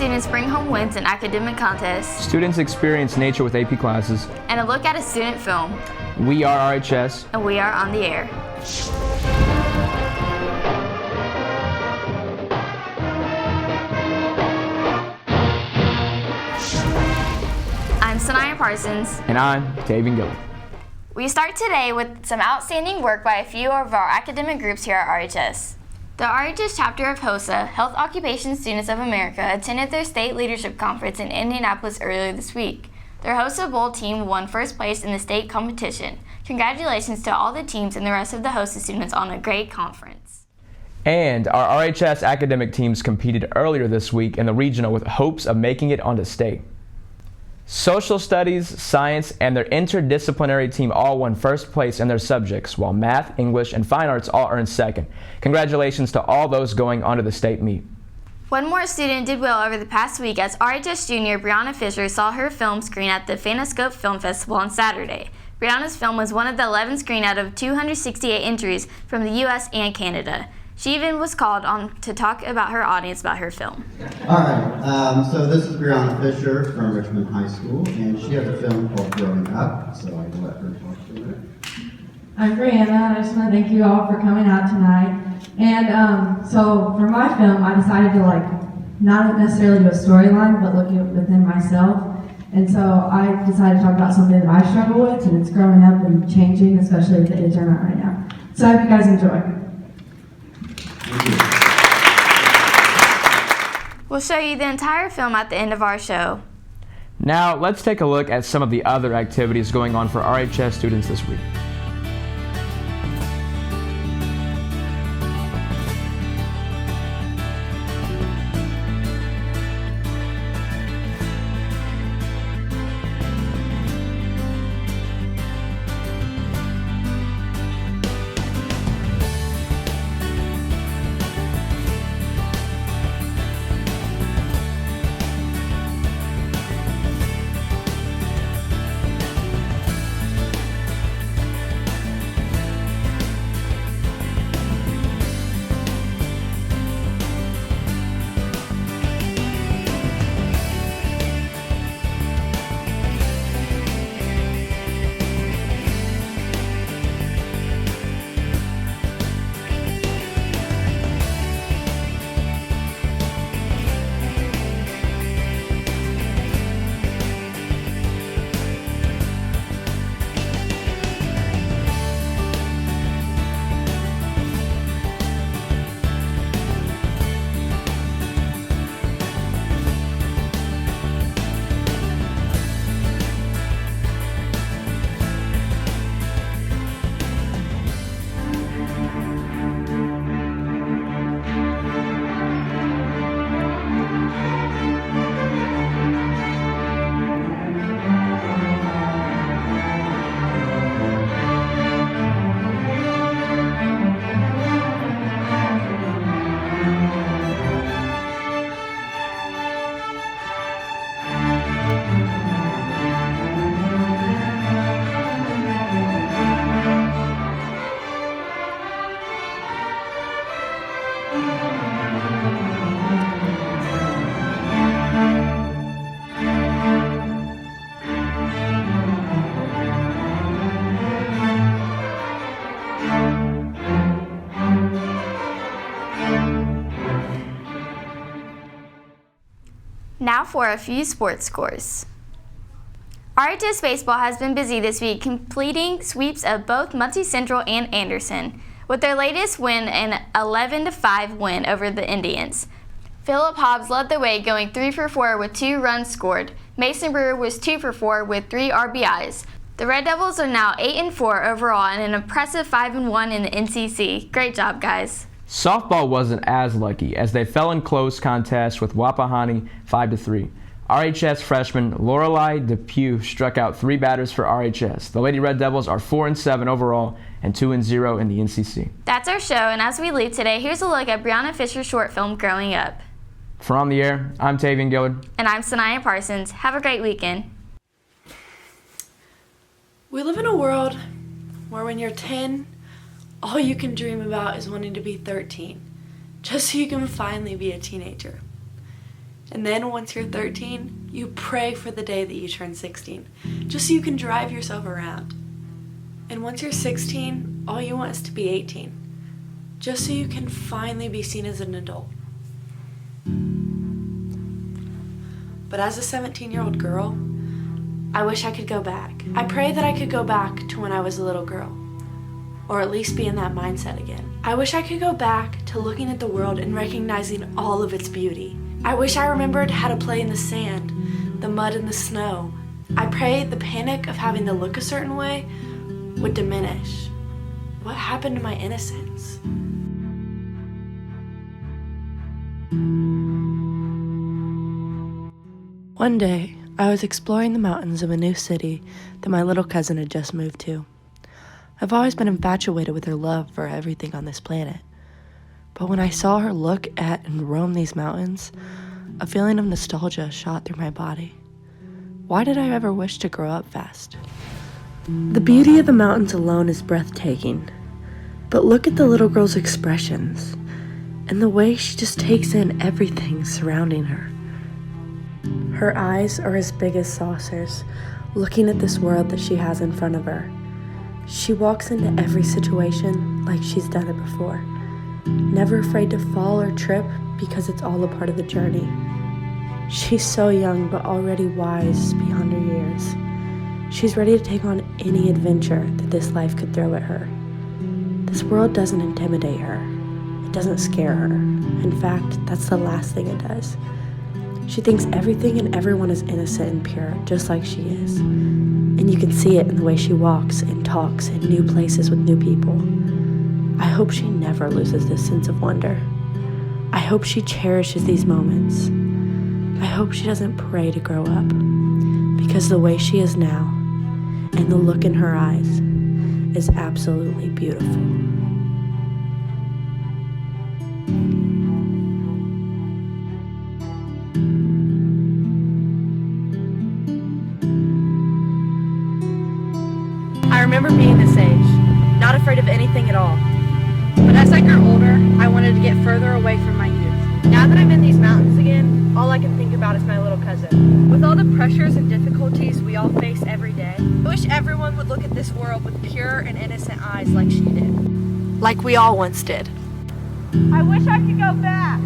students bring home wins in academic contests. Students experience nature with AP classes. And a look at a student film. We are RHS. And we are on the air. I'm Sanaya Parsons. And I'm Tavian Gillard. We start today with some outstanding work by a few of our academic groups here at RHS. The RHS chapter of HOSA, Health Occupation Students of America, attended their state leadership conference in Indianapolis earlier this week. Their HOSA Bowl team won first place in the state competition. Congratulations to all the teams and the rest of the HOSA students on a great conference. And our RHS academic teams competed earlier this week in the regional with hopes of making it onto state. Social studies, science, and their interdisciplinary team all won first place in their subjects, while math, English, and fine arts all earned second. Congratulations to all those going onto the state meet. One more student did well over the past week as RHS junior Brianna Fisher saw her film screen at the Phantascope Film Festival on Saturday. Brianna's film was one of the 11 screened out of 268 entries from the U.S. and Canada. She even was called on to talk about her audience about her film. All right, so this is Brianna Fisher from Richmond High School, and she has a film called Growing Up, so I will let her talk to it. I'm Brianna, and I just want to thank you all for coming out tonight. And so for my film, I decided to not necessarily do a storyline, but look at it within myself. And so I decided to talk about something that I struggle with, and it's growing up and changing, especially at the age I'm at right now. So I hope you guys enjoy. We'll show you the entire film at the end of our show. Now, let's take a look at some of the other activities going on for RHS students this week. Now for a few sports scores. RHS baseball has been busy this week, completing sweeps of both Muncie Central and Anderson, with their latest win an 11-5 win over the Indians. Phillip Hobbs led the way, going 3 for 4 with 2 runs scored. Mason Brewer was 2 for 4 with 3 RBIs. The Red Devils are now 8-4 overall and an impressive 5-1 in the NCC. Great job, guys. Softball wasn't as lucky as they fell in close contest with Wapahani 5-3. RHS freshman Lorelei Depew struck out 3 batters for RHS. The Lady Red Devils are 4-7 overall and 2-0 in the NCC. That's our show, and as we leave today, here's a look at Brianna Fisher's short film, Growing Up. For On the Air, I'm Tavian Gillard. And I'm Sanaya Parsons. Have a great weekend. We live in a world where when you're 10, all you can dream about is wanting to be 13, just so you can finally be a teenager. And then once you're 13, you pray for the day that you turn 16, just so you can drive yourself around. And once you're 16, all you want is to be 18, just so you can finally be seen as an adult. But as a 17-year-old girl, I wish I could go back. I pray that I could go back to when I was a little girl, or at least be in that mindset again. I wish I could go back to looking at the world and recognizing all of its beauty. I wish I remembered how to play in the sand, the mud and the snow. I pray the panic of having to look a certain way would diminish. What happened to my innocence? One day, I was exploring the mountains of a new city that my little cousin had just moved to. I've always been infatuated with her love for everything on this planet. But when I saw her look at and roam these mountains, a feeling of nostalgia shot through my body. Why did I ever wish to grow up fast? The beauty of the mountains alone is breathtaking. But look at the little girl's expressions and the way she just takes in everything surrounding her. Her eyes are as big as saucers, looking at this world that she has in front of her. She walks into every situation like she's done it before, never afraid to fall or trip because it's all a part of the journey. She's so young but already wise beyond her years. She's ready to take on any adventure that this life could throw at her. This world doesn't intimidate her. It doesn't scare her. In fact, that's the last thing it does. She thinks everything and everyone is innocent and pure, just like she is. And you can see it in the way she walks and talks in new places with new people. I hope she never loses this sense of wonder. I hope she cherishes these moments. I hope she doesn't pray to grow up, because the way she is now and the look in her eyes is absolutely beautiful. I remember being this age, not afraid of anything at all. But as I grew older, I wanted to get further away from my youth. Now that I'm in these mountains again, all I can think about is my little cousin. With all the pressures and difficulties we all face every day, I wish everyone would look at this world with pure and innocent eyes like she did. Like we all once did. I wish I could go back.